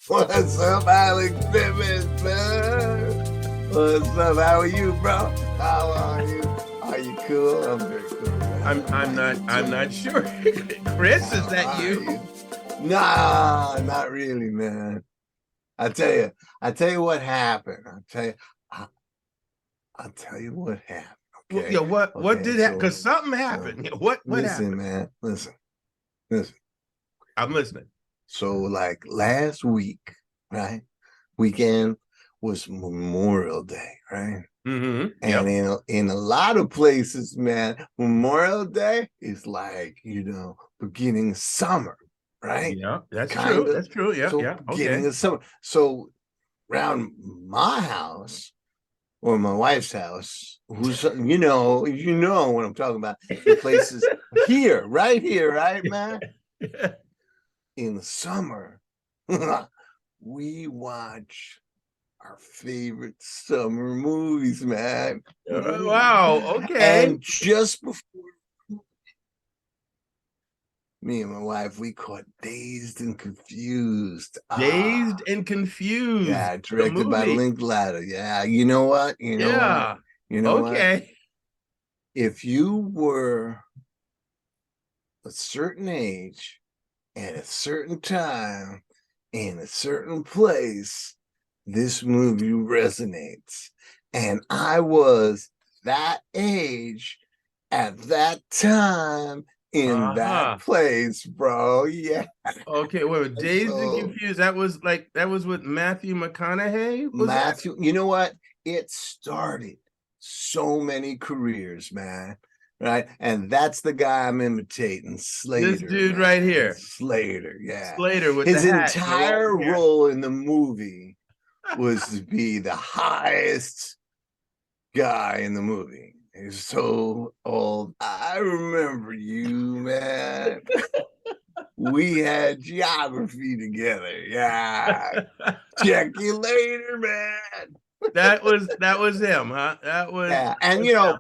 What's up, Alex Simmons, man? What's up? How are you, bro? How are you? Are you cool? I'm very cool, man. I'm not sure. Chris, is How that are you? you? Nah, not really, man. I tell you what happened. I, I'll tell you what happened. Well, Okay. yeah, what Okay. did that? Because something happened. What Listen, happened? man. Listen. I'm listening. So, like last week, right? Weekend was Memorial Day, right? And Yep. in a lot of places, man, Memorial Day is like, beginning of summer, right? Yeah, that's Kind true. of. That's true. Yeah, So yeah. beginning Okay. of summer. So around my house or my wife's house, who's you know what I'm talking about. The places here, right, man? In the summer, we watch our favorite summer movies, man. Wow. Okay. And just before me and my wife, we caught Dazed and Confused. Dazed and Confused. Yeah, The directed by movie. Linklater. Yeah, you know what? Yeah. You know what? Okay. If you were a certain age at a certain time in a certain place, this movie resonates. And I was that age at that time in that Uh-huh. place, bro. Yeah. Okay. Wait. Dazed and So Confused. That was with Matthew McConaughey. Was that? Matthew, you know what? It started so many careers, man. Right. And that's the guy I'm imitating, This Slater, dude right man. here. Slater, yeah. Slater with the His hat and the entire long hair. role in the movie was to be the highest guy in the movie. He's so old. I remember you, man. We had geography together. Yeah. Check you later, man. That was him, huh? Yeah. That And was him.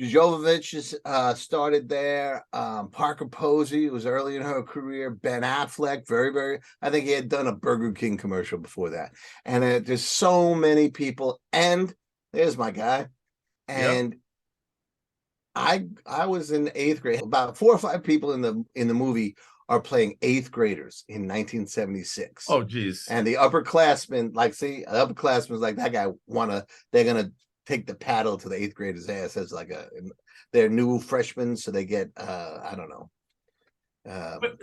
Jovovich started there. Parker Posey was early in her career. Ben Affleck, very, very. I think he had done a Burger King commercial before that. And there's so many people. And there's my guy. Yep. And I was in eighth grade. About 4 or 5 people in the movie are playing eighth graders in 1976. Oh, geez. And the upperclassmen, like, see, the upperclassmen's like that guy they're gonna take the paddle to the eighth grader's ass as like they're new freshmen, so they get I don't know.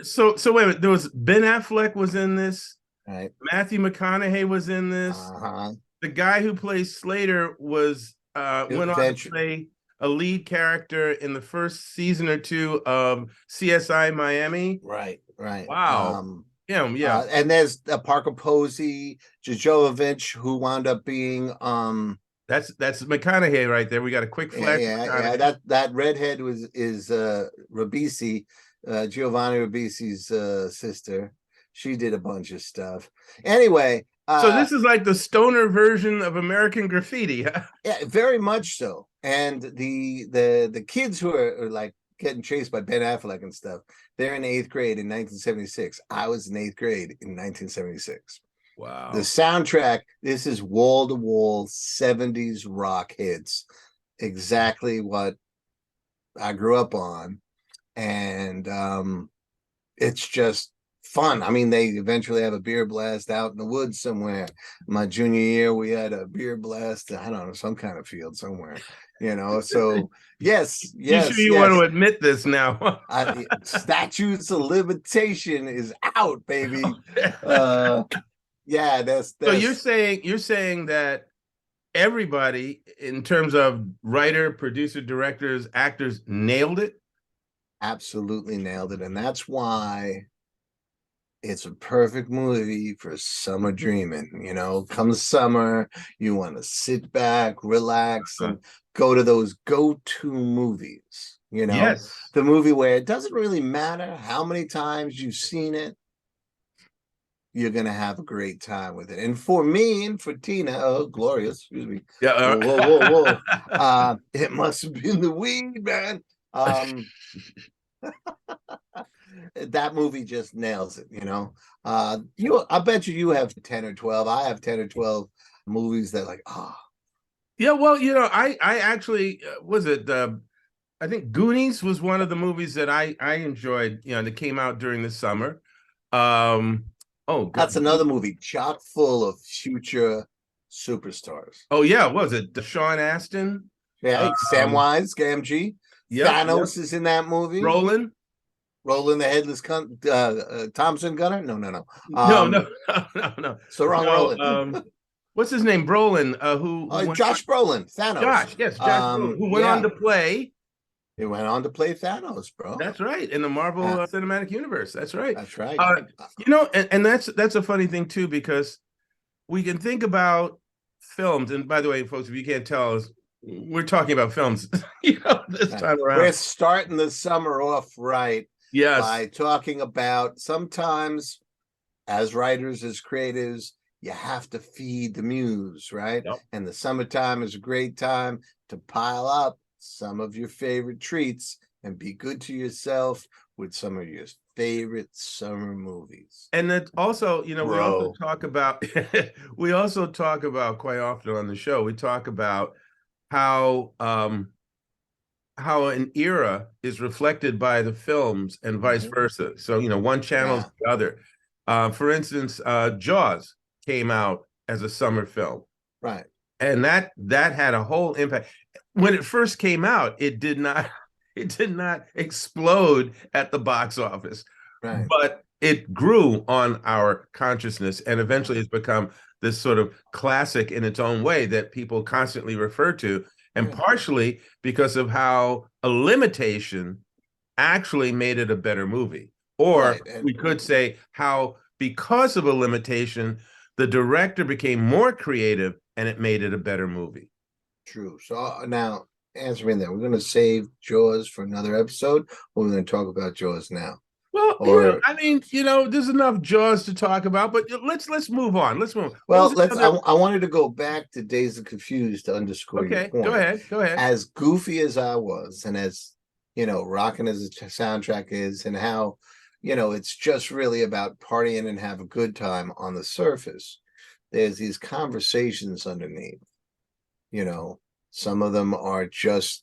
So wait a minute. There was Ben Affleck was in this. Right. Matthew McConaughey was in this. Uh-huh. The guy who plays Slater was went on to Adventure. play a lead character in the first season or two of CSI Miami. Right. Wow. Yeah. And there's Parker Posey, Jovovich, who wound up being That's McConaughey right there. We got a quick flash. Yeah. That redhead is Ribisi, Giovanni Ribisi's sister. She did a bunch of stuff. Anyway, so this is like the stoner version of American Graffiti, huh? Yeah, very much so. And the kids who are like getting chased by Ben Affleck and stuff, they're in eighth grade in 1976. I was in eighth grade in 1976. Wow. The soundtrack, this is wall to wall 70s rock hits. Exactly what I grew up on. And it's just fun. I mean, they eventually have a beer blast out in the woods somewhere. My junior year, we had a beer blast. I don't know, some kind of field somewhere. So yes. You sure you want to admit this now? Statutes of limitation is out, baby. Yeah, that's so you're saying that everybody in terms of writer, producer, directors, actors nailed it? Absolutely nailed it. And that's why it's a perfect movie for summer dreaming. Come summer, you want to sit back, relax, and go to those go-to movies. Yes. The movie where it doesn't really matter how many times you've seen it, you're gonna have a great time with it. And for me and for Tina, glorious, excuse me. Yeah. Whoa. It must have been the weed, man. That movie just nails it, you know. I bet you have 10 or 12. I have 10 or 12 movies that like, Yeah, well, I actually was it I think Goonies was one of the movies that I enjoyed, that came out during the summer. Um, oh, that's another movie chock full of future superstars. oh yeah, was it Sean Astin? Yeah, Um, Samwise Gamgee. yep. Thanos is in that movie. Roland? Rolling the headless Thompson Gunner. No, no, no. No, no, no. It's the wrong No, Roland. what's his name? Brolin, who went on, Josh Brolin, Thanos. Josh, yes, Josh Brolin, who went on Yeah, to play. he went on to play Thanos, bro. That's right, in the Marvel Uh, Cinematic Universe. That's right. that's right. Uh, and that's a funny thing too, because we can think about films. And by the way, folks, if you can't tell us, we're talking about films, this time We're around. starting the summer off right Yes. by talking about sometimes as writers, as creatives, you have to feed the muse, right? Yep. And the summertime is a great time to pile up some of your favorite treats and be good to yourself with some of your favorite summer movies. And that also, we also Bro. talk about we also talk about quite often on the show. We talk about how how an era is reflected by the films and vice versa. So, one channel's Yeah. the other. For instance, Jaws came out as a summer film, Right. and that had a whole impact. When it first came out, it did not it did not explode at the box office, Right. but it grew on our consciousness, and eventually it's become this sort of classic in its own way that people constantly refer to, and Right. partially because of how a limitation actually made it a better movie. Or Right. And we could say how, because of a limitation, the director became more creative and it made it a better movie. true. So now answer me that. We're going to save Jaws for another episode, or we're going to talk about Jaws now. Well, Or I mean, there's enough Jaws to talk about, but let's move on. Let's move on. What well, was let's. another? I wanted to go back to Dazed and Confused to underscore your Okay, go point. ahead. Go ahead. As goofy as I was, and as rocking as the soundtrack is, and how it's just really about partying and have a good time on the surface. There's these conversations underneath. Some of them are just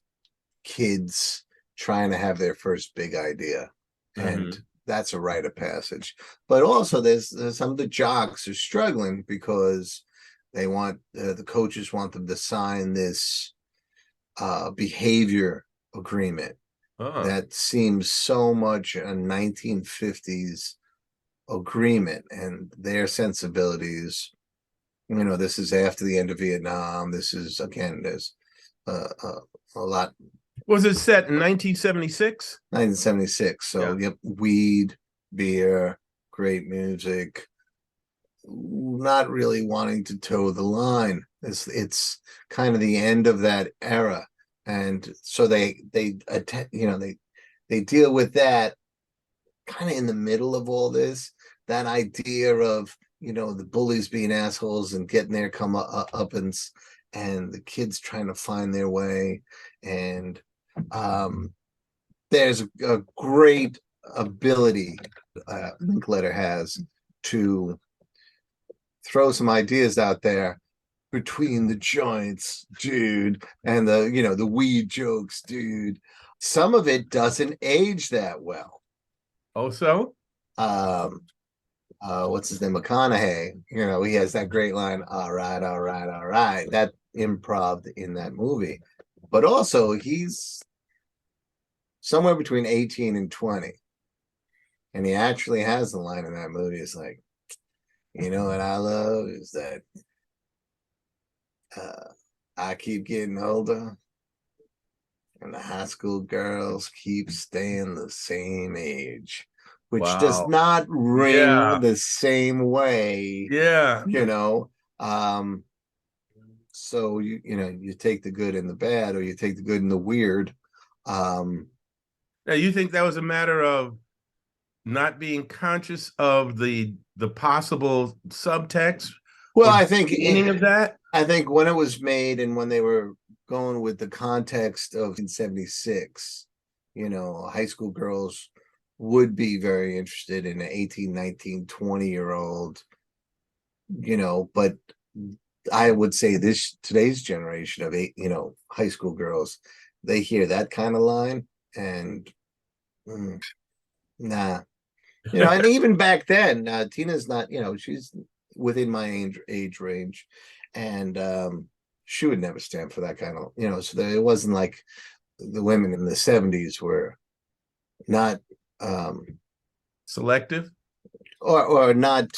kids trying to have their first big idea, and that's a rite of passage. But also, there's some of the jocks are struggling because they want the coaches want them to sign this behavior agreement Oh, that seems so much a 1950s agreement, and their sensibilities. This is after the end of Vietnam. This is again, there's a lot. was it set in 1976? 1976. So Yeah. yep, weed, beer, great music. Not really wanting to toe the line. It's kind of the end of that era, and so they deal with that kind of in the middle of all this. That idea of the bullies being assholes and getting their come up and the kids trying to find their way, and there's a great ability Linkletter has to throw some ideas out there between the joints, dude, and the weed jokes, dude. Some of it doesn't age that well. Also, Um, what's his name? McConaughey. He has that great line, all right, all right, all right. That improv in that movie. But also he's somewhere between 18 and 20. And he actually has the line in that movie. It's like, what I love is that I keep getting older and the high school girls keep staying the same age, which does wow. not ring Yeah. the same way, Yeah. you know. So you take the good and the bad, or you take the good and the weird. Now, you think that was a matter of not being conscious of the possible subtext Well, or the meaning of that? I think when it was made and when they were going with the context of 1976, high school girls would be very interested in an 18, 19, 20-year-old, but I would say today's generation of high school girls, they hear that kind of line and nah. And even back then, Tina's not, she's within my age range, and she would never stand for that kind of, so it wasn't like the women in the 70s were not selective or not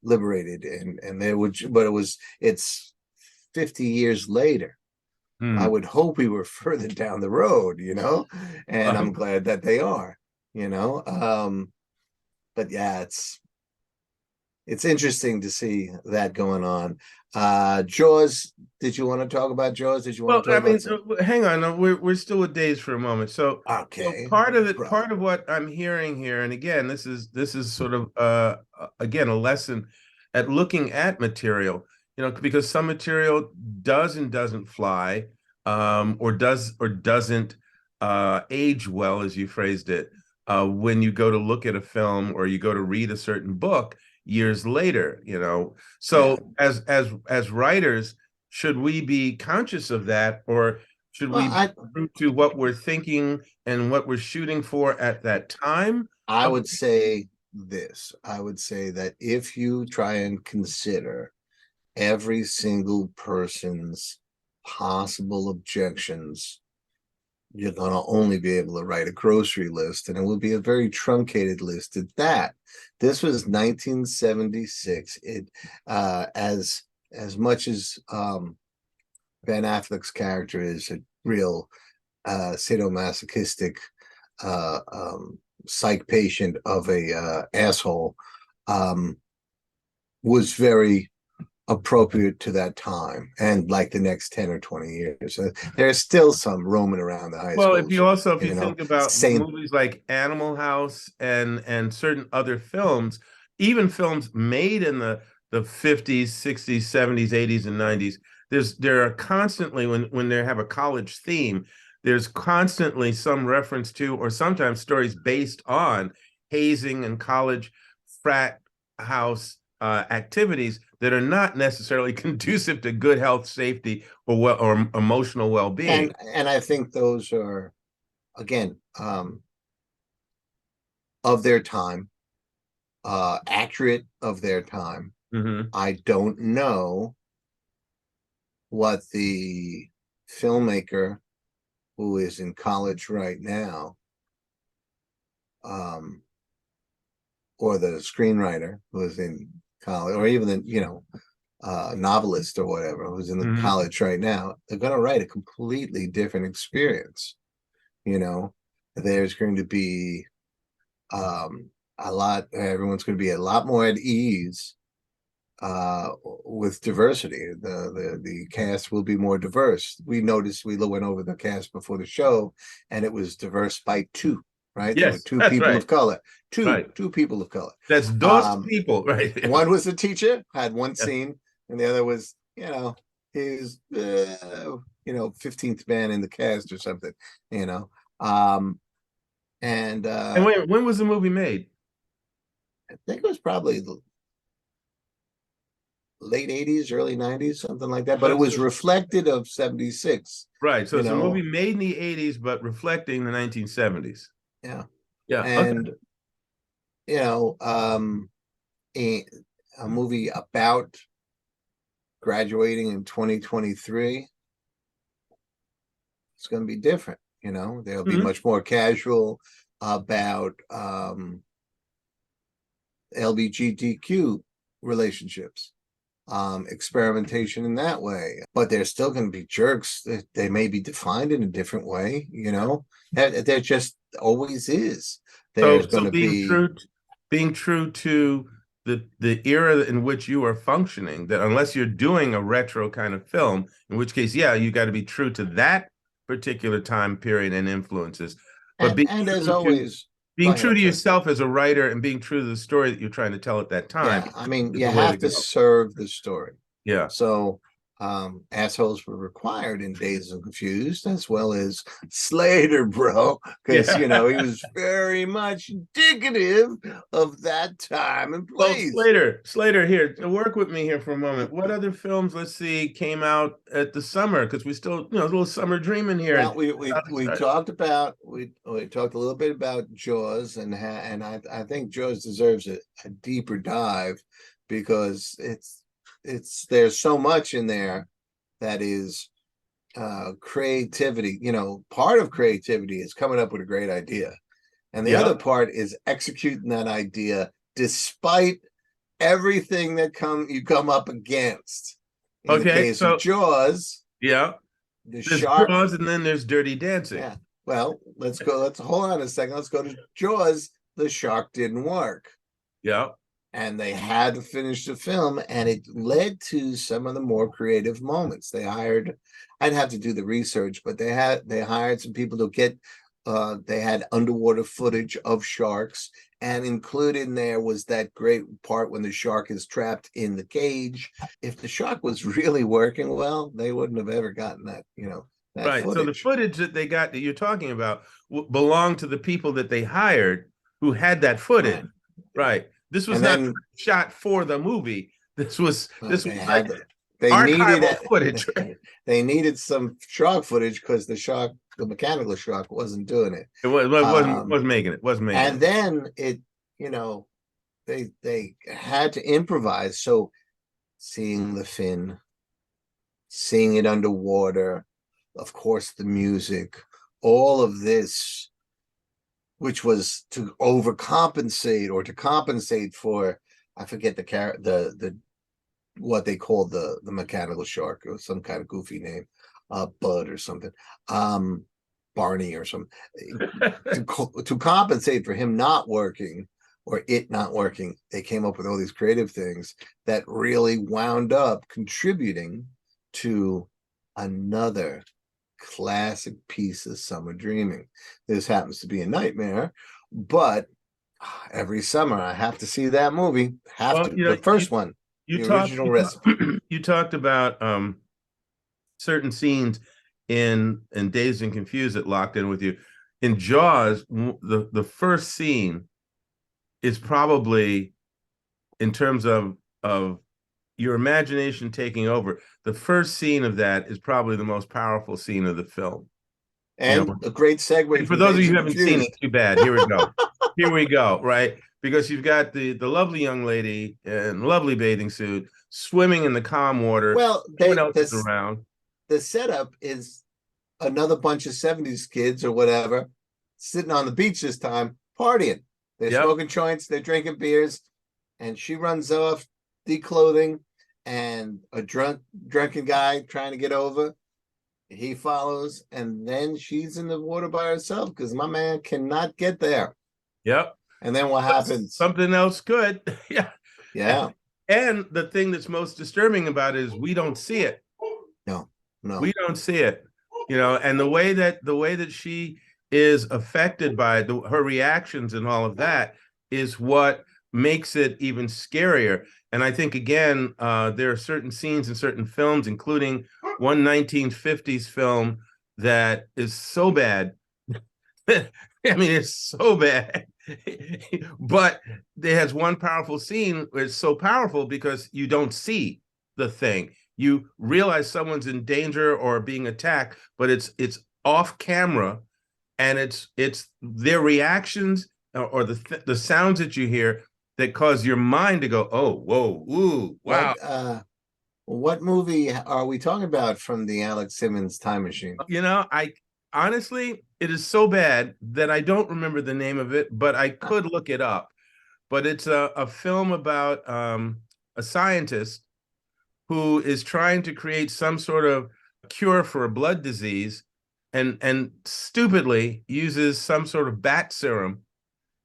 liberated, and they would, but it's 50 years later. I would hope we were further down the road, and I'm glad that they are, but yeah, it's interesting to see that going on. Jaws, did you want to talk about Jaws? Did you want to talk about hang on, we're still with Dazed for a moment. So okay, part of what I'm hearing here, and again, this is sort of again a lesson at looking at material, because some material does and doesn't fly, or doesn't age well, as you phrased it, when you go to look at a film or you go to read a certain book years later. So yeah. as writers, should we be conscious of that, or should we be true to what we're thinking and what we're shooting for at that time? I would say this. I would say that if you try and consider every single person's possible objections, you're going to only be able to write a grocery list, and it will be a very truncated list at that. This was 1976. It as much as Ben Affleck's character is a real sadomasochistic psych patient of a asshole, was very appropriate to that time and like the next 10 or 20 years. There's still some roaming around the high schools. If you think about movies like Animal House and certain other films, even films made in the 50s, 60s, 70s, 80s, and 90s, there are constantly, when they have a college theme, there's constantly some reference to, or sometimes stories based on, hazing and college frat house activities that are not necessarily conducive to good health, safety, or emotional well-being. And I think those are, again, of their time, accurate of their time. I don't know what the filmmaker who is in college right now, or the screenwriter who is in college, or even the novelist or whatever who's in the college right now, they're going to write a completely different experience. There's going to be everyone's going to be a lot more at ease with diversity. The cast will be more diverse. We noticed, we went over the cast before the show, and it was diverse by two, right? Yes, there were two people of color. Two people of color. That's those people, right? One was a teacher, had one scene, and the other was, his 15th man in the cast or something, and when was the movie made? I think it was probably the late 80s, early 90s, something like that, but it was reflected of 76. Right. So it's a movie made in the 80s, but reflecting the 1970s. Yeah. And a movie about graduating in 2023, it's going to be different. There'll be much more casual about LGBTQ relationships, experimentation in that way, but there's still going to be jerks. They may be defined in a different way. There just always is. There's going to be being true to the era in which you are functioning, that unless you're doing a retro kind of film, in which case, yeah, you got to be true to that particular time period and influences. But and as always, being true to yourself as a writer and being true to the story that you're trying to tell at that time. Yeah, I mean, you have to serve the story. Yeah. So assholes were required in Dazed and Confused, as well as Slater, bro, because Yeah. he was very much indicative of that time and Well, place. Slater, here, work with me here for a moment. What other films, let's see, came out at the summer? Because we still, a little summer dreaming here. Well, we talked about we talked a little bit about Jaws, and I think Jaws deserves a deeper dive because there's so much in there that is creativity. Part of creativity is coming up with a great idea, and the other Yeah. part is executing that idea despite everything that you come up against. In the Okay, case of so Jaws, yeah, the there's shark. Jaws and then there's Dirty Dancing. Yeah. Well, let's hold on a second. Let's go to Jaws. The shark didn't work. Yeah. And they had to finish the film, and it led to some of the more creative moments. I'd have to do the research, but they hired some people to get they had underwater footage of sharks, and included in there was that great part when the shark is trapped in the cage. If the shark was really working well, they wouldn't have ever gotten that Right. So the footage. footage that they got that you're talking about belonged to the people that they hired who had that footage. Right. Right. This was And not then shot for the movie. This was they like had they needed archival footage. Right? they needed some shark footage because the mechanical shark wasn't doing it. It wasn't making it. Wasn't making And it. then you know, they had to improvise. So seeing the fin, seeing it underwater, of course, the music, all of this, which was to overcompensate or to compensate for, I forget the what they called the mechanical shark. It was some kind of goofy name, Bud or something, Barney or something, to compensate for him not working or it not working. They came up with all these creative things that really wound up contributing to another classic piece of summer dreaming. This happens to be a nightmare, but every summer I have to see that movie. Well, The first one, you the talked original recipe. you talked about certain scenes in Dazed and Confused that locked in with you. In Jaws, the first scene is probably, in terms of your imagination taking over, the first scene of that is probably the most powerful scene of the film. And a great segue And for from those of Dazed you who and haven't seen it, Confused. too bad. Here we go. Here we go, right? Because you've got the lovely young lady in lovely bathing suit swimming in the calm water. Well, No one else is around. the setup is another bunch of 70s kids or whatever sitting on the beach this time partying. They're Yep. smoking joints, they're drinking beers, and she runs off declothing, and a drunken guy trying to get over, he follows, and then she's in the water by herself because my man cannot get there. Yep. And then what But happens? something else good. Yeah. Yeah. And the thing that's most disturbing about it is we don't see it. No, We no. don't see it. And the way that she is affected by her reactions and all of that is what makes it even scarier. And I think, again, there are certain scenes in certain films, including one 1950s film that is so bad. I mean, it's so bad. But it has one powerful scene where it's so powerful because you don't see the thing. You realize someone's in danger or being attacked, but it's off camera, and it's their reactions or the sounds that you hear that cause your mind to go, oh, whoa, ooh, wow. What movie are we talking about from the Alex Simmons time machine? I honestly, it is so bad that I don't remember the name of it, but I could look it up. But it's a film about a scientist who is trying to create some sort of cure for a blood disease, and stupidly uses some sort of bat serum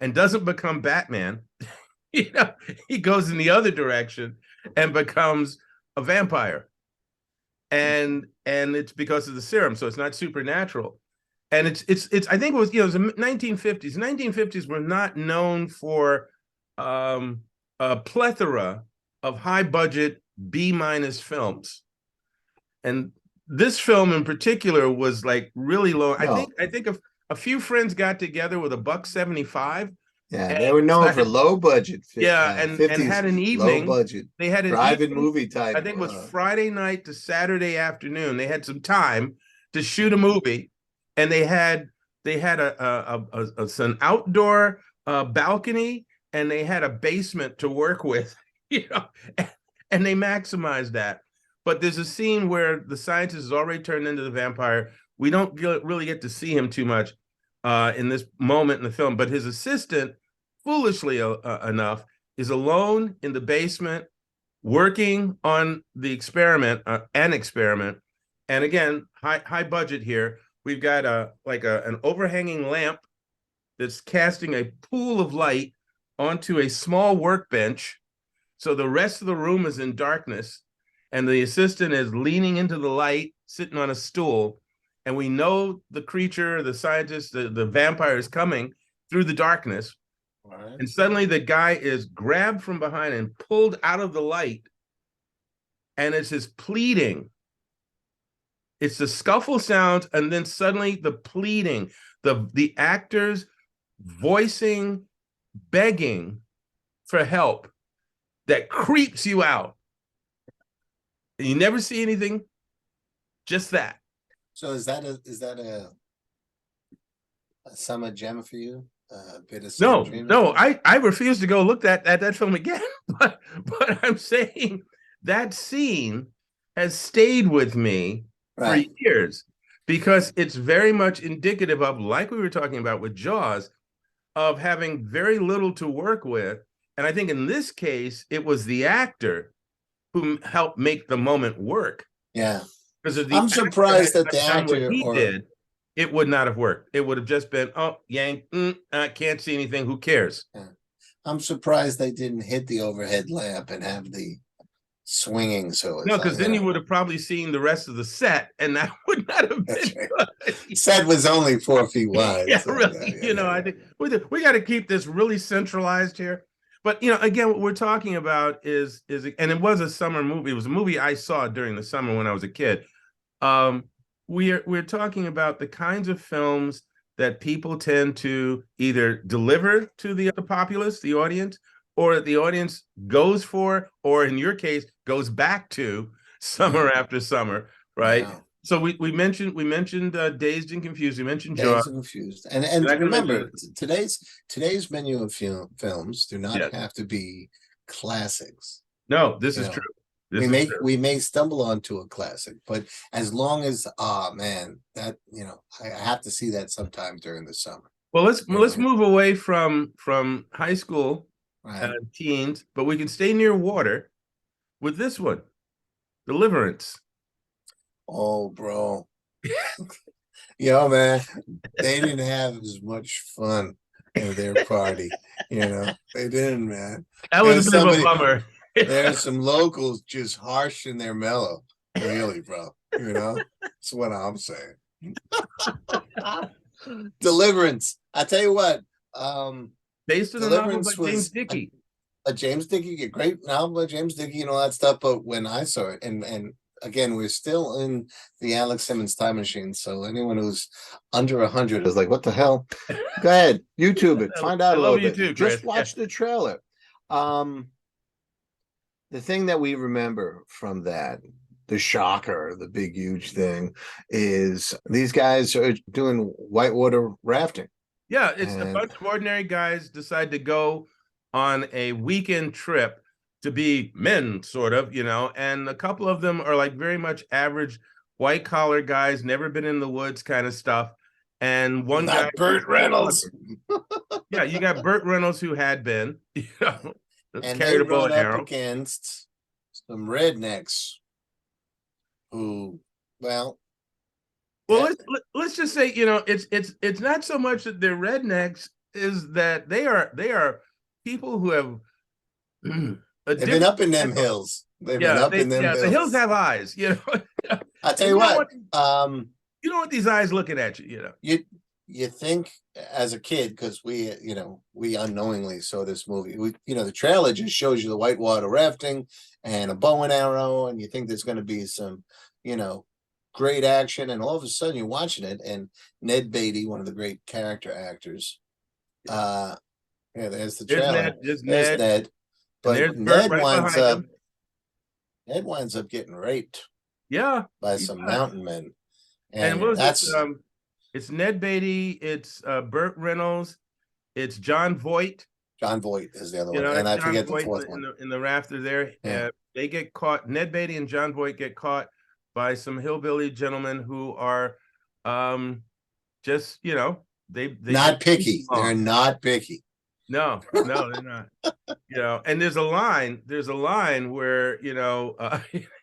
and doesn't become Batman. you know, he goes in the other direction and becomes a vampire. And it's because of the serum, so it's not supernatural. And it's I think it was the 1950s. 1950s were not known for a plethora of high budget B- films. And this film in particular was like really low. No. I think a few friends got together with $1.75. Yeah, And they were known for decided, low budget, yeah, and 50s had an low evening. budget They had an drive-in evening. movie type. I think it was Friday night to Saturday afternoon. They had some time to shoot a movie, and they had an outdoor balcony, and they had a basement to work with, you know, and they maximized that. But there's a scene where the scientist is already turned into the vampire. We don't really get to see him too much in this moment in the film, but his assistant, foolishly enough, is alone in the basement working on the experiment, an experiment. And again, high budget here. We've got an overhanging lamp that's casting a pool of light onto a small workbench. So the rest of the room is in darkness, and the assistant is leaning into the light, sitting on a stool. And we know the creature, the scientist, the vampire is coming through the darkness. Right. And suddenly the guy is grabbed from behind and pulled out of the light. And it's his pleading. It's the scuffle sounds, and then suddenly the pleading, the actors voicing, begging for help that creeps you out. And you never see anything, just that. So is that a summer gem for you? A bit of no, I refuse to go look at that film again. But I'm saying that scene has stayed with me for years, because it's very much indicative of, like we were talking about with Jaws, of having very little to work with. And I think in this case, it was the actor who helped make the moment work. Yeah. Because I'm surprised that the actor did, it would not have worked. It would have just been, oh, yank, I can't see anything. Who cares? Yeah. I'm surprised they didn't hit the overhead lamp and have the swinging. So no, because then you would have probably seen the rest of the set, and that would not have been good. Set was only 4 feet wide. Yeah, so, really. I think we got to keep this really centralized here. But again, what we're talking about is, and it was a summer movie. It was a movie I saw during the summer when I was a kid. We're talking about the kinds of films that people tend to either deliver to the populace, the audience, or that the audience goes for, or in your case, goes back to summer after summer, right? Wow. So we mentioned Dazed and Confused. We mentioned Jaws. Dazed and Confused, and remember, today's menu of films do not have to be classics. No, this is true. We may stumble onto a classic, but as long as man, that I have to see that sometime during the summer. Well, let's move away from high school, teens, but we can stay near water with this one, Deliverance. Oh, bro. Man, they didn't have as much fun in their party. They didn't, man. That was a bit of a bummer. There's some locals just harsh in their mellow. Really, bro. That's what I'm saying. Deliverance. I tell you what. Based on the novel by James Dickey. A James Dickey, a great novel by James Dickey and all that stuff. But when I saw it, and again, we're still in the Alex Simmons time machine. So anyone who's under 100 is like, what the hell? Go ahead, YouTube it. Find out a little bit. Too, just watch the trailer. The thing that we remember from that, the shocker, the big, huge thing, is these guys are doing whitewater rafting. Yeah, it's a bunch of ordinary guys decide to go on a weekend trip to be men, sort of, and a couple of them are like very much average white collar guys, never been in the woods kind of stuff. And one guy, Burt Reynolds. Yeah, you got Burt Reynolds, who had been, and carried a bow and arrow against some rednecks who, well, let's just say, it's not so much that they're rednecks, is that they are people who have they've been up in them hills. They've been up in them hills. The hills have eyes, I tell you what, you know what these eyes looking at you, You you think as a kid, because we, we unknowingly saw this movie. The trailer just shows you the whitewater rafting and a bow and arrow, and you think there's going to be some, great action, and all of a sudden you're watching it, and Ned Beatty, one of the great character actors, yeah, there's the trailer. There's There's Ned, Ned, and but there's Bert right behind him. Ned winds up getting raped. Yeah, by some mountain men, and what was that's it? It's Ned Beatty, it's Burt Reynolds, it's John Voight. John Voight is the other one, and I John forget Voight the fourth one. in the rafter there. Yeah. They get caught. Ned Beatty and John Voight get caught by some hillbilly gentlemen who are just they not picky. They're not picky. No, they're not. And there's a line where in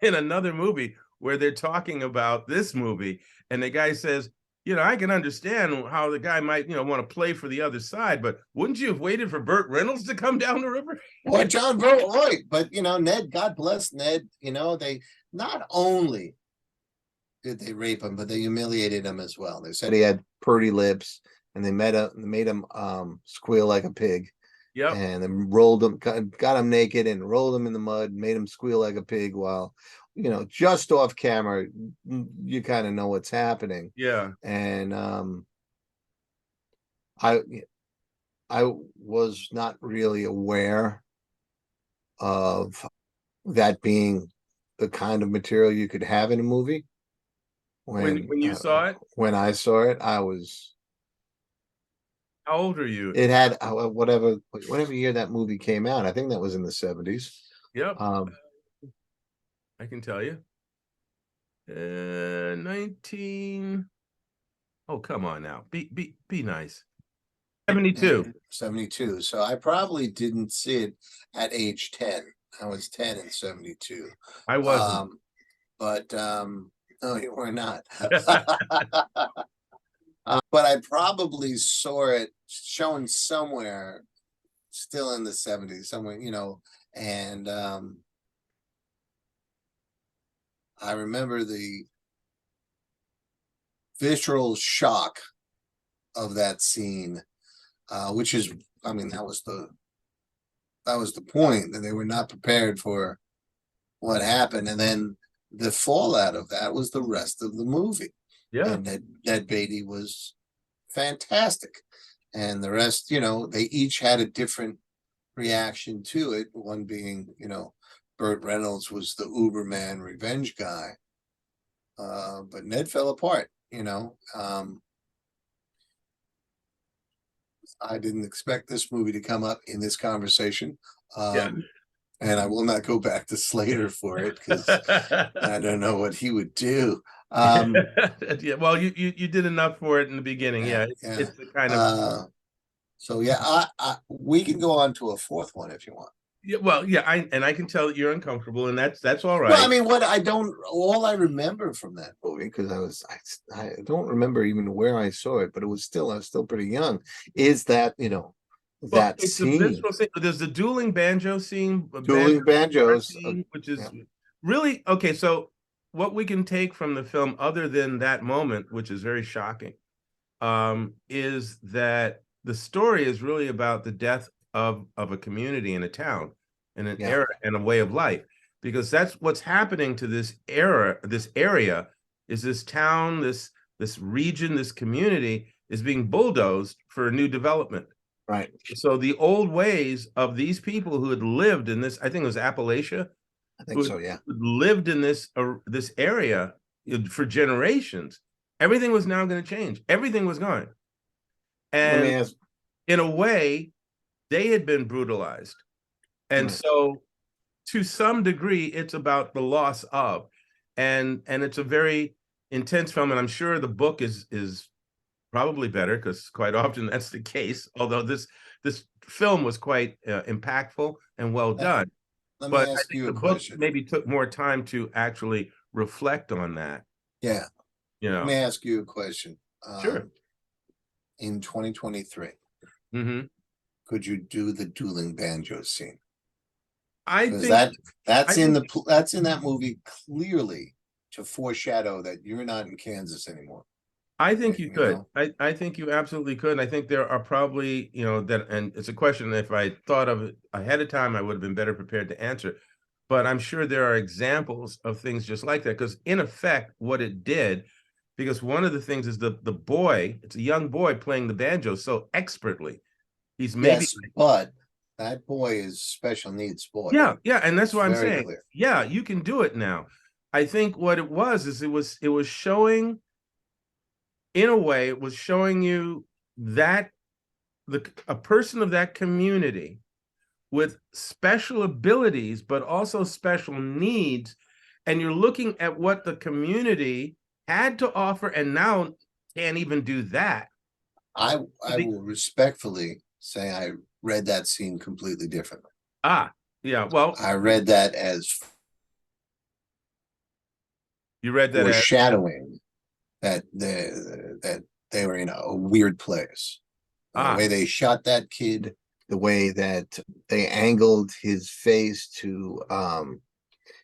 another movie where they're talking about this movie, and the guy says, I can understand how the guy might, want to play for the other side, but wouldn't you have waited for Burt Reynolds to come down the river? Or John Voight, but Ned, God bless Ned. They not only did they rape him, but they humiliated him as well. They said he had pretty lips, and they made him squeal like a pig. Yep. And then rolled him, got him naked and rolled him in the mud, made him squeal like a pig while, just off camera, you kind of know what's happening. Yeah. And I was not really aware of that being the kind of material you could have in a movie. When you saw it? When I saw it, I was... How old are you? It had whatever year that movie came out. I think that was in the 70s. Yep. I can tell you. 19. Oh, come on now. Be nice. 72. 72. So I probably didn't see it at age 10. I was 10 in 72. I wasn't. But no, you were not. But I probably saw it shown somewhere still in the 70s, somewhere, and I remember the visceral shock of that scene, which is, that was the point, that they were not prepared for what happened. And then the fallout of that was the rest of the movie. Yeah. And Ned Beatty was fantastic. And the rest, they each had a different reaction to it. One being, Burt Reynolds was the Uberman revenge guy. But Ned fell apart, I didn't expect this movie to come up in this conversation. And I will not go back to Slater for it, because I don't know what he would do. Yeah, well, you did enough for it in the beginning. It's the kind of so we can go on to a fourth one if you want. Yeah, well, I can tell that you're uncomfortable, and that's all right. Well, all I remember from that movie, because I don't remember even where I saw it, but I was still pretty young, is that that scene. There's the dueling banjo scene, Banjos scene, which is really okay. So what we can take from the film, other than that moment, which is very shocking, is that the story is really about the death of a community in a town, in an era and a way of life, because that's what's happening to this area is this town, this region, this community is being bulldozed for new development. Right. So the old ways of these people who had lived in this, I think it was Appalachia. I think so, yeah. Lived in this area for generations. Everything was now going to change. Everything was gone. And in a way, they had been brutalized. And so to some degree, it's about the loss of. And it's a very intense film. And I'm sure the book is probably better, because quite often that's the case, although this film was quite impactful and well done. But I think the book maybe took more time to actually reflect on that. Yeah. Let me ask you a question. Sure. In 2023, could you do the dueling banjo scene? I think that's in that movie clearly to foreshadow that you're not in Kansas anymore. I think you You could. know, I think you absolutely could. I think there are probably, that, and it's a question that if I thought of it ahead of time, I would have been better prepared to answer. But I'm sure there are examples of things just like that. Because in effect, what it did, because one of the things is the boy, it's a young boy playing the banjo so expertly. He's maybe, yes, but that boy is special needs boy. yeah, yeah, and that's It's what I'm very saying. clear. Yeah, you can do it now. I think what it was is it was showing, in a way, it was showing you that a person of that community with special abilities, but also special needs, and you're looking at what the community had to offer, and now can't even do that. I will respectfully say I read that scene completely differently. Yeah, well, I read that as you read that as, foreshadowing that they were in a weird place. The way they shot that kid, the way that they angled his face to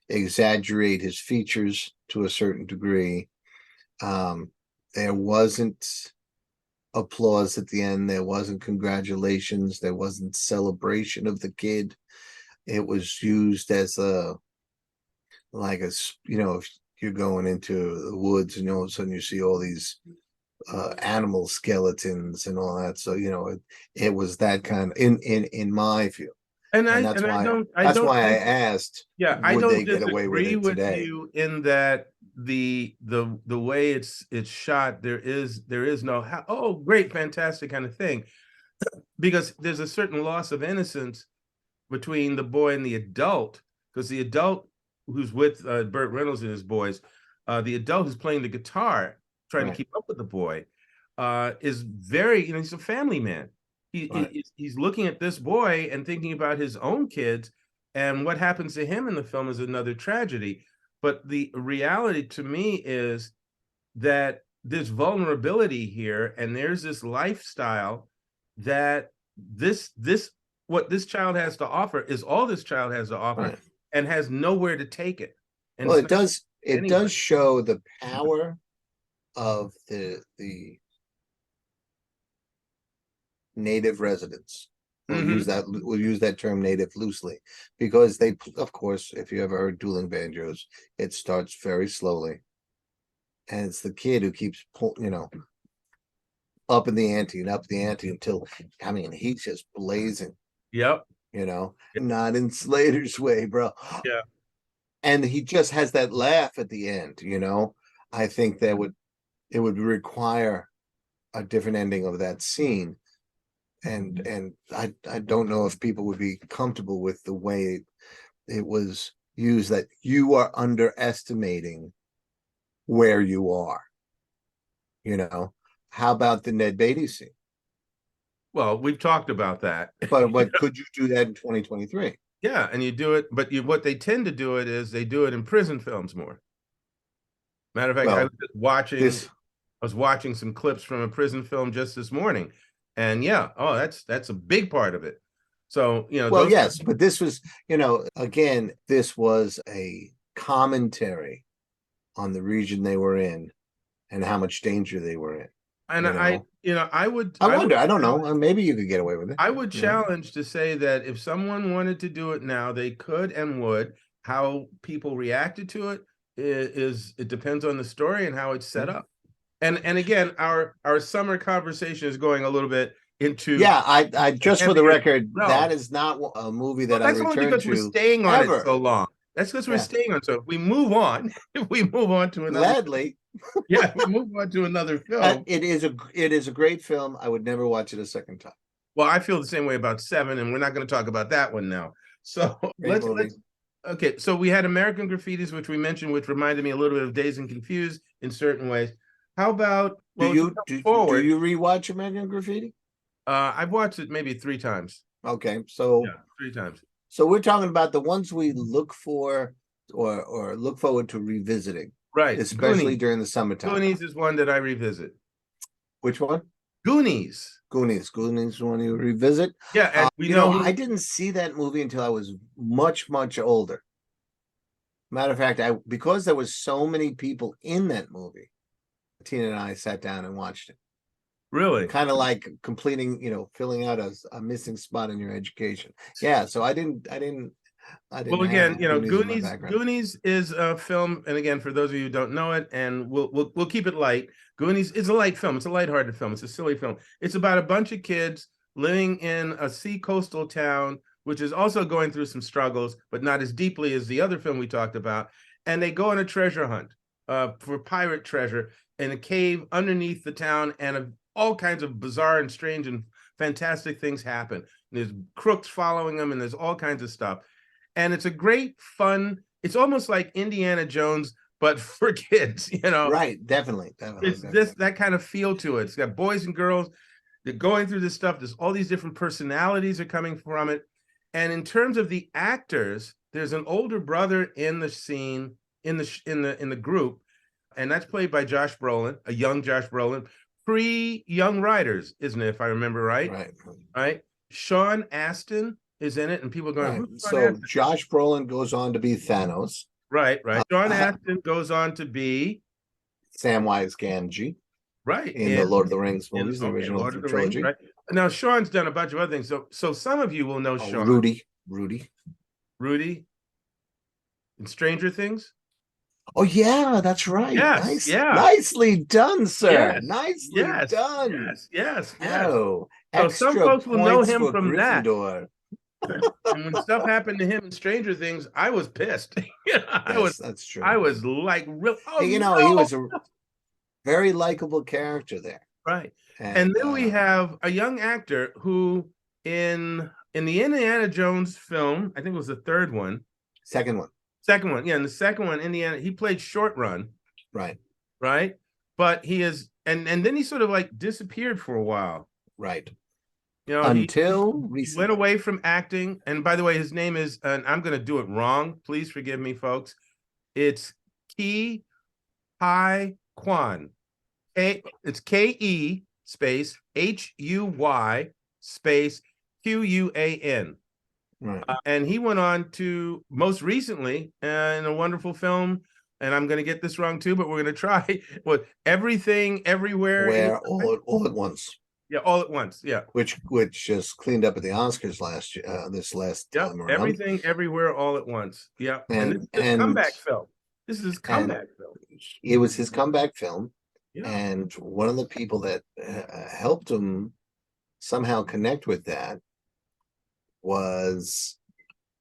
exaggerate his features to a certain degree. There wasn't applause at the end. There wasn't congratulations. There wasn't celebration of the kid. It was used as like if you're going into the woods and all of a sudden you see all these animal skeletons and all that. So it was that kind of in my view, and and I don't, I asked, yeah, I would don't they get away with disagree it with today? you in that the way it's shot, there is no oh, great, fantastic kind of thing, because there's a certain loss of innocence between the boy and the adult, because the adult who's with Burt Reynolds and his boys, the adult who's playing the guitar, trying to Right, keep up with the boy, is very, he's a family man. right. He's looking at this boy and thinking about his own kids, and what happens to him in the film is another tragedy. But the reality to me is that there's vulnerability here, and there's this lifestyle that this what this child has to offer is all this child has to offer, Right. and has nowhere to take it, and Well, it's it not does. It anyway. does show the power of the native residents. Mm-hmm. We'll use that term native loosely, because they, of course, if you ever heard dueling banjos, it starts very slowly, and it's the kid who keeps up in the ante and up the ante until, I mean, he's just blazing, Yep. not in Slater's way, bro. Yeah. And he just has that laugh at the end. I think it would require a different ending of that scene. And I don't know if people would be comfortable with the way it was used, that you are underestimating where you are. How about the Ned Beatty scene? Well, we've talked about that. But could you do that in 2023? Yeah, and you do it, but what they tend to do it is they do it in prison films more. Matter of fact, Well, this I was watching some clips from a prison film just this morning, and yeah, oh, that's a big part of it. So well, those, yes, but this was, again, this was a commentary on the region they were in and how much danger they were in. and You know, I I would wonder, I don't know, maybe you could get away with it. I would challenge to say that if someone wanted to do it now, they could and would. How people reacted to it is it depends on the story and how it's set up. And again, our summer conversation is going a little bit into Yeah, I just for the heavier record, realm. that is not a movie Well, that I that's only return because we're to staying on it ever. so long. That's because we're Yeah, staying on. So if we move on, if we move on to another, gladly. yeah, we move on to another film. It is a great film. I would never watch it a second time. Well, I feel the same way about Seven, and we're not going to talk about that one now. So Great let's movie. okay. So we had American Graffitis, which we mentioned, which reminded me a little bit of Dazed and Confused in certain ways. How about, Do well, if you come do forward? you rewatch American Graffiti? I've watched it maybe 3 times. Okay, so Yeah, 3 times. we're talking about the ones we look for or look forward to revisiting, Right. especially during the summertime. Goonies is one that I revisit. Which one? Goonies. Goonies one you revisit. Yeah, and we I didn't see that movie until I was much, much older. Matter of fact, because there was so many people in that movie, Tina and I sat down and watched it. Really? Kind of like completing, filling out a missing spot in your education. Yeah, so I didn't Well, have again, Goonies in my Goonies. background. Goonies is a film, and again, for those of you who don't know it, and we'll keep it light. Goonies is a light film. It's a lighthearted film. It's a silly film. It's about a bunch of kids living in a sea coastal town, which is also going through some struggles, but not as deeply as the other film we talked about. And they go on a treasure hunt for pirate treasure in a cave underneath the town, and all kinds of bizarre and strange and fantastic things happen. And there's crooks following them, and there's all kinds of stuff. And it's a great fun. It's almost like Indiana Jones, but for kids. Right, definitely. It's that kind of feel to it. It's got boys and girls. They're going through this stuff. There's all these different personalities are coming from it. And in terms of the actors, there's an older brother in the scene in the group, and that's played by Josh Brolin, a young Josh Brolin, pre-Young Riders, isn't it? If I remember right. Right. Sean Astin is in it, and people are going, right. So Josh Brolin goes on to be Thanos. Right. Sean Astin goes on to be Samwise Gamgee. Right. In the Lord of the Rings movies, the original Lord of the trilogy. Rings, right? Now, Sean's done a bunch of other things. So some of you will know Sean. Rudy. In Stranger Things. Oh yeah, that's right. Yes, Nicely done, sir. Yes, Nicely done. Yes. Oh, so some folks will know him from Gryffindor. That. And when stuff happened to him in Stranger Things, I was pissed. That's true. I was like, real. He was a very likable character there. Right. And then we have a young actor who in the Indiana Jones film, I think it was the third one. Second one. Yeah, in the second one, Indiana, he played Short Run. Right. But he is, and then he sort of like disappeared for a while. Right. Until he went away from acting. And by the way, his name is, and I'm going to do it wrong. Please forgive me, folks. It's Ke Huy Quan. It's Ke space Huy space Quan. Right. And he went on to most recently in a wonderful film, and I'm going to get this wrong too, but we're going to try with Everything Everywhere all at once. Yeah, All at Once. Yeah, which just cleaned up at the Oscars last year. This last time around. Everything Everywhere All at Once. Yeah, and this is his comeback film. This is his comeback film. It was his comeback film, yeah. And one of the people that helped him somehow connect with that was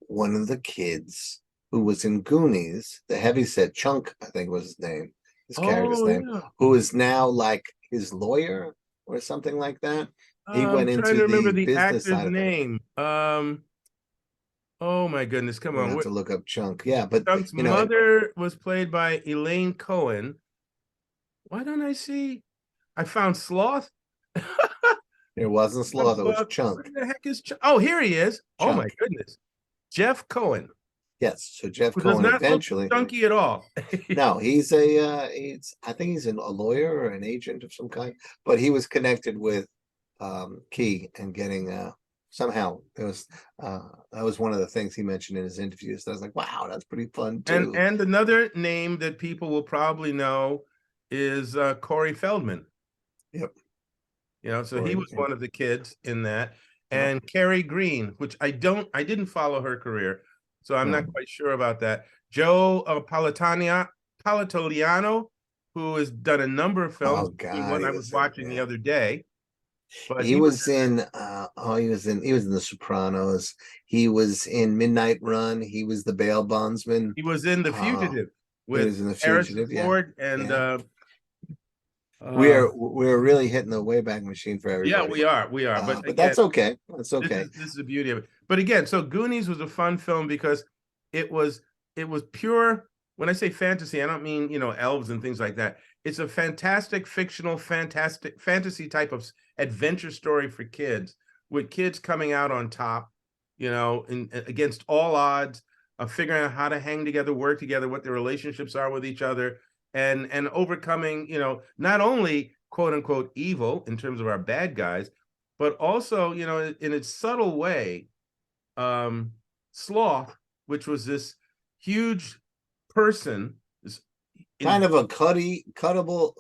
one of the kids who was in Goonies, the heavyset Chunk, I think was his name, his character's name, who is now like his lawyer or something like that. He went into the business side of name. Oh my goodness, come on. I have to look up Chunk. Yeah, but Chunk's mother was played by Elaine Cohen. Why don't I see? I found Sloth. It wasn't Sloth, it was Chunk. Where the heck is Chunk? Oh, here he is. Chunk. Oh my goodness. Jeff Cohen. Yes, so Jeff Cohen eventually. Not chunky at all. No, he's I think he's a lawyer or an agent of some kind, but he was connected with Key and getting somehow it was that was one of the things he mentioned in his interviews. So I was like, wow, that's pretty fun too. And another name that people will probably know is Corey Feldman. Yep. So Corey, he was one of the kids in that. And Carrie Green, which I didn't follow her career, so I'm not quite sure about that. Joe Palatoliano, who has done a number of films. Oh God, one I was watching the other day. But he was in The Sopranos. He was in Midnight Run. He was the bail bondsman. He was in The Fugitive with Harrison Ford and we're really hitting the Wayback Machine for everybody. Yeah, we are. But again, that's okay. That's okay. This is the beauty of it. But again, so Goonies was a fun film because it was pure. When I say fantasy, I don't mean elves and things like that. It's a fantastic fictional, fantastic fantasy type of adventure story for kids, with kids coming out on top, against all odds, of figuring out how to hang together, work together, what their relationships are with each other, and overcoming, not only quote unquote evil in terms of our bad guys, but also, in its subtle way, Sloth, which was this huge person, kind of a cuttable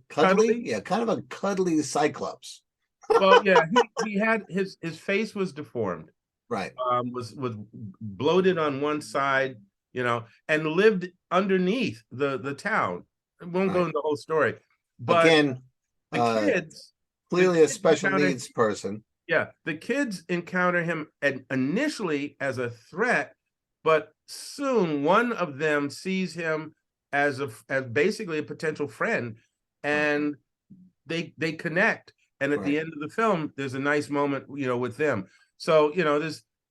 Cuddly? Yeah, kind of a cuddly Cyclops. Well, yeah, he had his face was deformed, Right. was bloated on one side, and lived underneath the town. I won't go Right. into the whole story, but Again, the uh, kids, the clearly a kids special encounter, needs person. yeah, the kids encounter him initially as a threat, but soon one of them sees him as basically a potential friend, Right. and they connect. And at the Right. end of the film, there's a nice moment, with them. So,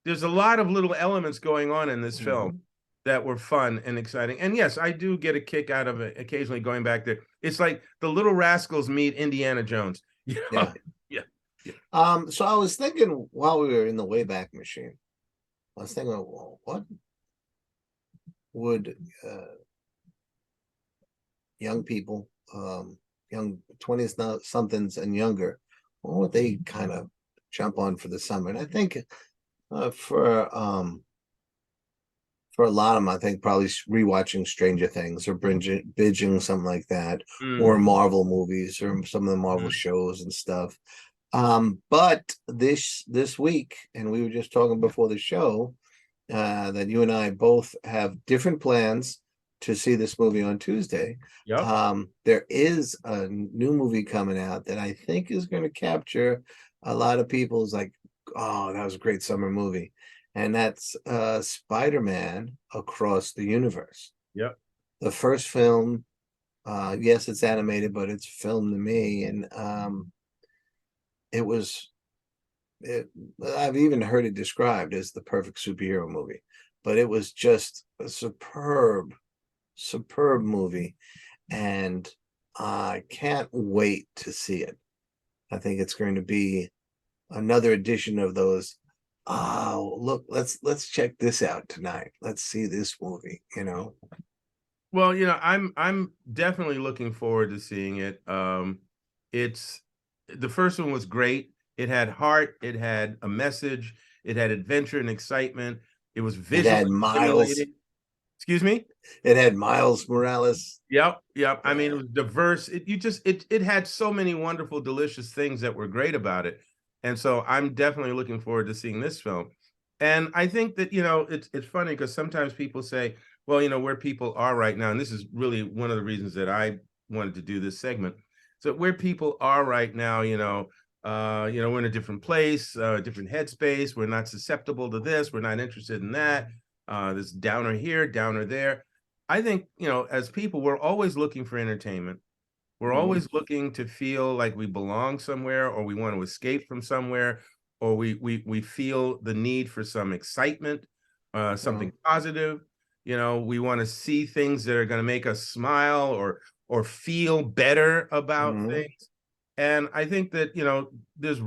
there's a lot of little elements going on in this film Mhm. that were fun and exciting. And yes, I do get a kick out of it occasionally going back there. It's like the Little Rascals meet Indiana Jones. Yeah. Yeah. Yeah. So I was thinking while we were in the Wayback Machine, I was thinking, well, what would young people, young 20s somethings and younger, what would they kind of jump on for the summer? And I think for a lot of them, I think probably rewatching Stranger Things or binging something like that, or Mhm. Marvel movies or some of the Marvel Mhm. shows and stuff. But this week, and we were just talking before the show, that you and I both have different plans to see this movie on Tuesday. Yep. There is a new movie coming out that I think is going to capture a lot of people's like, oh, that was a great summer movie. And that's Spider-Man Across the Universe. Yep. The first film, yes, it's animated, but it's filmed to me. And it was it, I've even heard it described as the perfect superhero movie, but it was just a superb movie, and I can't wait to see it. I think it's going to be another edition of those. Oh, look, let's check this out tonight. Let's see this movie. Well, I'm definitely looking forward to seeing it. It's the first one was great. It had heart, it had a message, it had adventure and excitement. It was It visually had Miles. stimulating. Excuse me? It had Miles Morales. Yep, yep. I mean, it Yeah. was diverse. It had so many wonderful, delicious things that were great about it. And so I'm definitely looking forward to seeing this film. And I think that, it's funny because sometimes people say, well, where people are right now, and this is really one of the reasons that I wanted to do this segment. So where people are right now, we're in a different place, different headspace. We're not susceptible to this. We're not interested in that. This downer here, downer there. I think, as people, we're always looking for entertainment. We're Mhm. always looking to feel like we belong somewhere, or we want to escape from somewhere, or we feel the need for some excitement, something positive. We want to see things that are going to make us smile or feel better about Mhm. things. And I think that, there's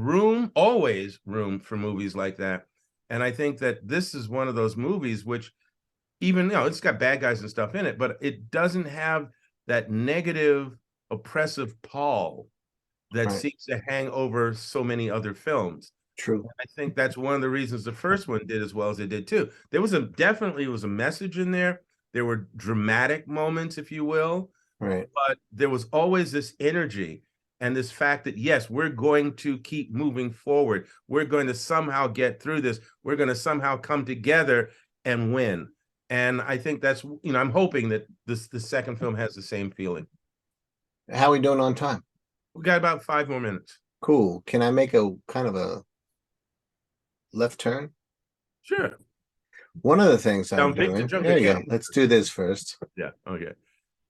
always room for movies like that. And I think that this is one of those movies which, even it's got bad guys and stuff in it, but it doesn't have that negative, oppressive pall that Right. seems to hang over so many other films. True. I think that's one of the reasons the first one did as well as it did too. There was definitely was a message in there. There were dramatic moments, if you will, Right. but there was always this energy and this fact that, yes, we're going to keep moving forward. We're going to somehow get through this. We're going to somehow come together and win. And I think that's, I'm hoping that the second film has the same feeling. How are we doing on time? We got about 5 more minutes. Cool. Can I make a kind of a left turn? Sure. One of the things I'm Jumping to doing, jump to there you go. camp. Let's do this first. Yeah. Okay.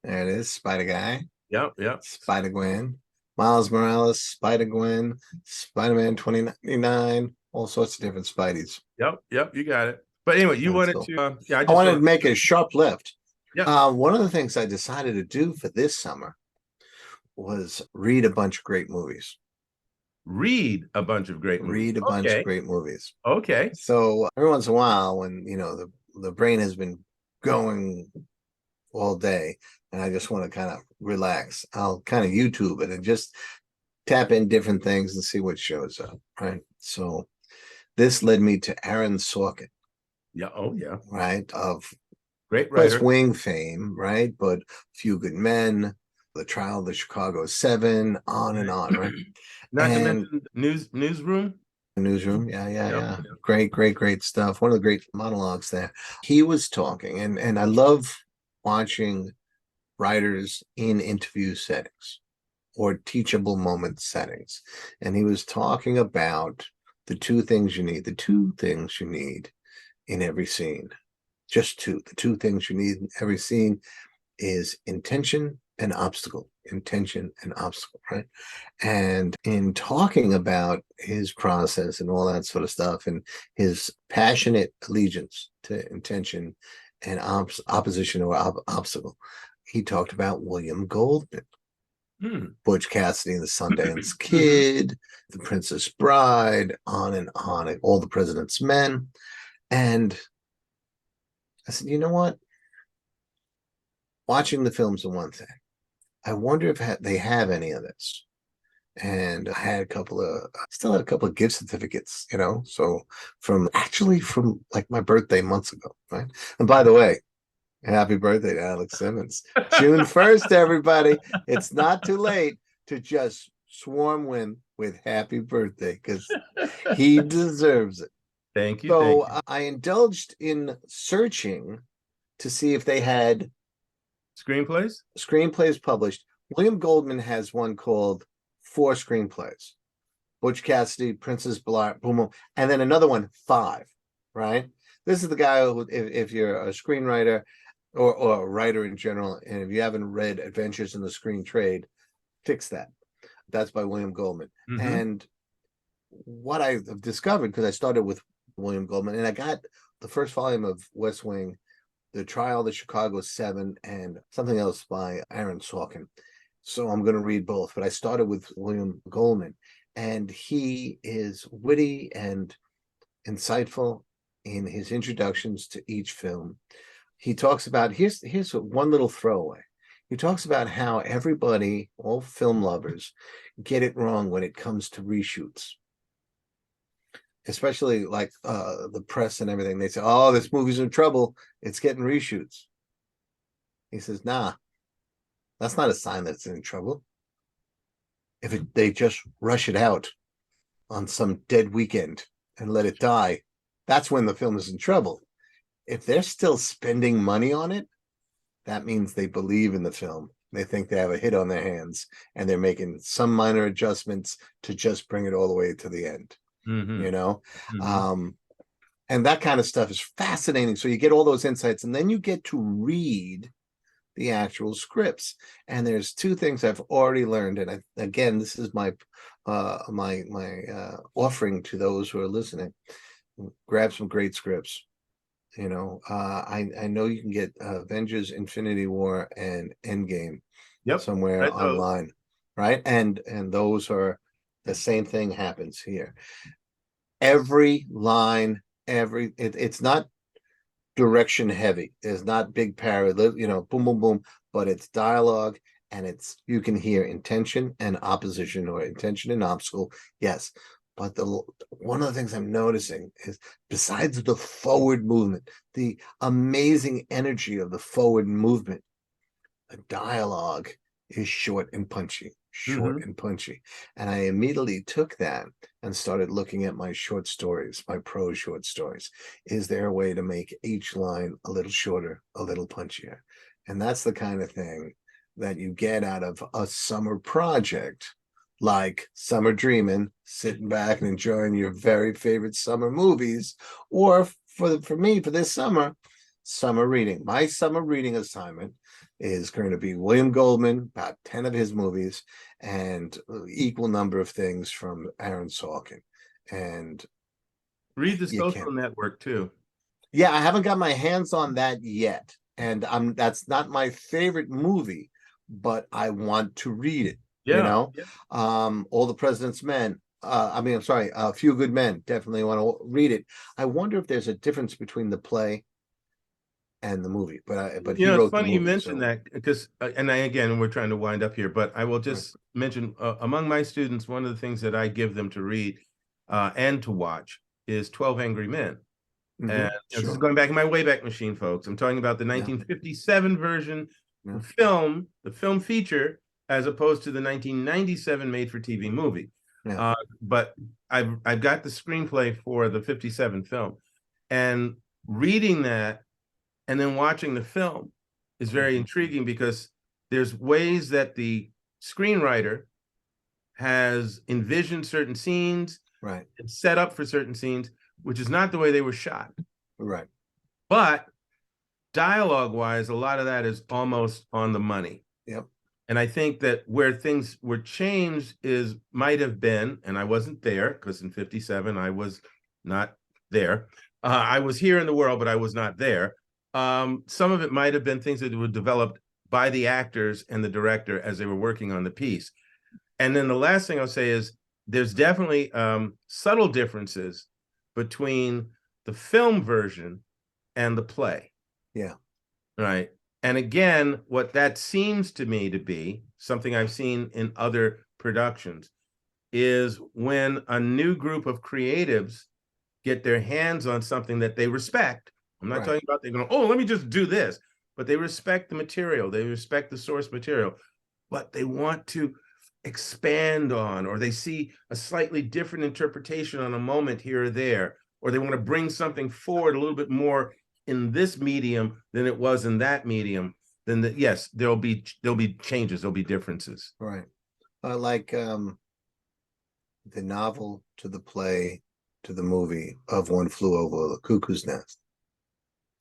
There it is. Spider Guy, Yep. Yep. Spider Gwen, Miles Morales, Spider Gwen, Spider Man 2099, all sorts of different Spideys. Yep. Yep. You got it. But anyway, you That's wanted cool. to, yeah, I I just wanted saw, to make a sharp left. yeah, One of the things I decided to do for this summer was read a bunch of great movies. read a bunch of great movies. Read a bunch of Okay. great movies. Okay. So every once in a while, when the brain has been going all day and I just want to kind of relax, I'll kind of YouTube it and just tap in different things and see what shows up. Right. So this led me to Aaron Sorkin, Yeah. Oh, yeah. right? Of Great West writer. Wing fame, right? But Few Good Men, The Trial of the Chicago 7, on and on, right? Not to mention Newsroom. Newsroom, yeah. Great stuff. One of the great monologues there. He was talking, and I love watching writers in interview settings or teachable moment settings. And he was talking about the two things you need in every scene. Just two. The two things you need in every scene is intention and obstacle. Intention and obstacle, right? And in talking about his process and all that sort of stuff, and his passionate allegiance to intention and opposition or obstacle, he talked about William Goldman. Butch Cassidy and the Sundance Kid, The Princess Bride, on and on, and All the President's Men. And I said, you know what? Watching the films is one thing. I wonder if they have any of this. And I had still had a couple of gift certificates, so from like my birthday months ago, right? And by the way, happy birthday to Alex Simmons. June 1st, everybody. It's not too late to just swarm Win with happy birthday, because he deserves it. Thank you. So I indulged in searching to see if they had screenplays published. William Goldman has one called 4 Screenplays. Butch Cassidy, Princess Bride, boom, and then another one, 5, right? This is the guy who, if you're a screenwriter or a writer in general, and if you haven't read Adventures in the Screen Trade, fix that. That's by William Goldman. And what I've discovered, because I started with William Goldman, and I got the first volume of West Wing, The Trial of the Chicago 7, and something else by Aaron Sorkin. So I'm going to read both, but I started with William Goldman, and he is witty and insightful in his introductions to each film. He talks about, here's one little throwaway. He talks about how everybody, all film lovers, get it wrong when it comes to reshoots. Especially like the press and everything. They say, oh, this movie's in trouble, it's getting reshoots. He says, nah, that's not a sign that it's in trouble. If they just rush it out on some dead weekend and let it die, that's when the film is in trouble. If they're still spending money on it, that means they believe in the film. They think they have a hit on their hands, and they're making some minor adjustments to just bring it all the way to the end. And that kind of stuff is fascinating. So you get all those insights, and then you get to read the actual scripts. And there's 2 things I've already learned, and again, this is my offering to those who are listening. Grab some great scripts. I know you can get Avengers Infinity War and Endgame somewhere online, right? And those are the same thing happens here. Every line, it's not direction heavy. There's not big boom, boom, boom, but it's dialogue, and you can hear intention and opposition, or intention and obstacle. Yes. But one of the things I'm noticing is, besides the forward movement, the amazing energy of the forward movement, the dialogue is short and punchy. And I immediately took that and started looking at my short stories, my prose short stories. Is there a way to make each line a little shorter, a little punchier? And that's the kind of thing that you get out of a summer project, like summer dreaming, sitting back and enjoying your very favorite summer movies, or for me, for this summer reading. My summer reading assignment is going to be William Goldman, about 10 of his movies, and equal number of things from Aaron Sorkin. And read The Social Network too. Yeah, I haven't got my hands on that yet, and that's not my favorite movie, but I want to read it. All the President's Men. A Few Good Men. Definitely want to read it. I wonder if there's a difference between the play and the movie. But he wrote it's funny the movie, you mentioned that, because again, we're trying to wind up here, but I will just mention among my students, one of the things that I give them to read and to watch is 12 Angry Men. And this is going back in my Wayback Machine, folks. I'm talking about the 1957 version, the film feature as opposed to the 1997 made-for-TV movie. Yeah. But I've got the screenplay for the 57 film, and reading that and then watching the film is very intriguing, because there's ways that the screenwriter has envisioned certain scenes, right, and set up for certain scenes, which is not the way they were shot. right. But dialogue-wise, a lot of that is almost on the money. Yep. And I think that where things were changed might have been, and I wasn't there, because in 57 I was not there. I was here in the world, but I was not there. Some of it might have been things that were developed by the actors and the director as they were working on the piece. And then the last thing I'll say is there's definitely subtle differences between the film version and the play. Yeah. Right. And again, what that seems to me to be, something I've seen in other productions, is when a new group of creatives get their hands on something that they respect. I'm not talking about they're going, oh, let me just do this. But they respect the material. They respect the source material. But they want to expand on, or they see a slightly different interpretation on a moment here or there, or they want to bring something forward a little bit more in this medium than it was in that medium, then yes, there'll be changes, there'll be differences. Right. Like the novel to the play to the movie of One Flew Over the Cuckoo's Nest.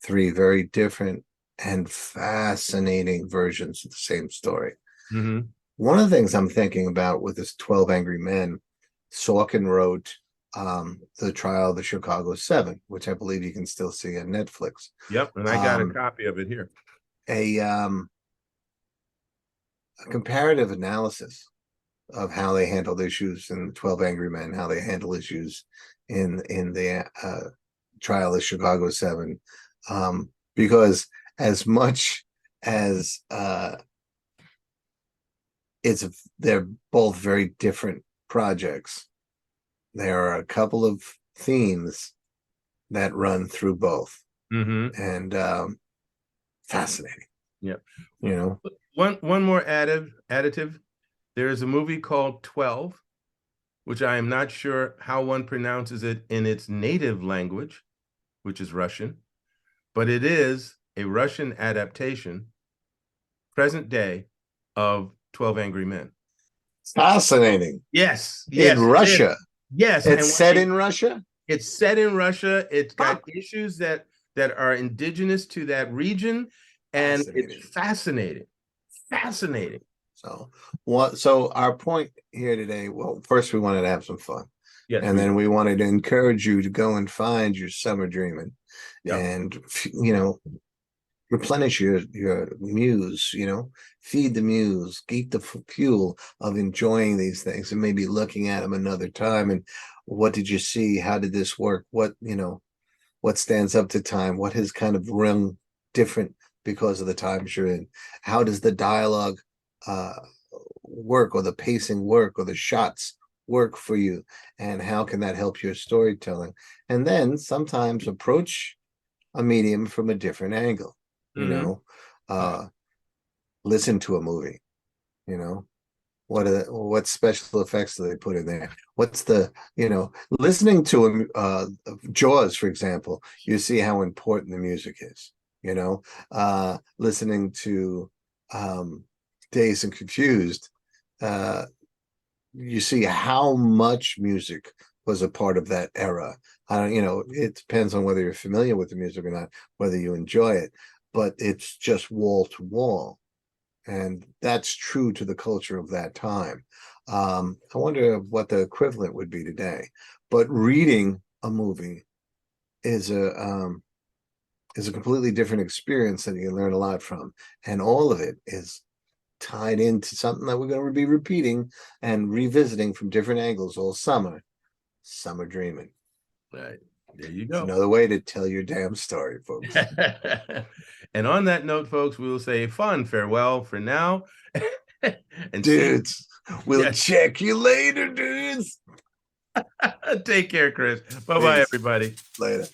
3 very different and fascinating versions of the same story. Mm-hmm. One of the things I'm thinking about with this 12 Angry Men, Sorkin wrote The Trial of the Chicago 7, which I believe you can still see on Netflix. Yep, and I got a copy of it here. A comparative analysis of how they handled issues in 12 Angry Men, how they handle issues in the Trial of Chicago 7, because as much as they're both very different projects, there are a couple of themes that run through both. Mm-hmm. And fascinating. Yeah. You know, one more additive. There is a movie called 12, which I am not sure how one pronounces it in its native language, which is Russian, but it is a Russian adaptation, present day, of 12 Angry Men. Fascinating. Yes. In Russia. Yes. It's set in Russia? It's set in Russia. It's got issues that are indigenous to that region, and it's fascinating. Fascinating. So our point here today, well, first we wanted to have some fun. Yes, and then we wanted to encourage you to go and find your summer dreaming. Yep. And, you know, replenish your muse, you know, feed the muse, keep the fuel of enjoying these things and maybe looking at them another time. And what did you see? How did this work? What, you know, what stands up to time? What has kind of rung different because of the times you're in? How does the dialogue work, or the pacing work, or the shots work for you? And how can that help your storytelling? And then sometimes approach a medium from a different angle. You know, listen to a movie, you know, what special effects do they put in there? What's the, you know, listening to Jaws, for example, you see how important the music is, you know, listening to Dazed and Confused, you see how much music was a part of that era. I don't, you know, it depends on whether you're familiar with the music or not, whether you enjoy it, but it's just wall to wall. And that's true to the culture of that time. I wonder what the equivalent would be today. But reading a movie is a completely different experience that you can learn a lot from. And all of it is tied into something that we're going to be repeating and revisiting from different angles all summer. Summer dreaming. Right. There you go. It's another way to tell your damn story, folks. And on that note, folks, we will say fond farewell for now. And dudes, we'll check you later, dudes. Take care, Chris. Bye-bye, everybody. Later.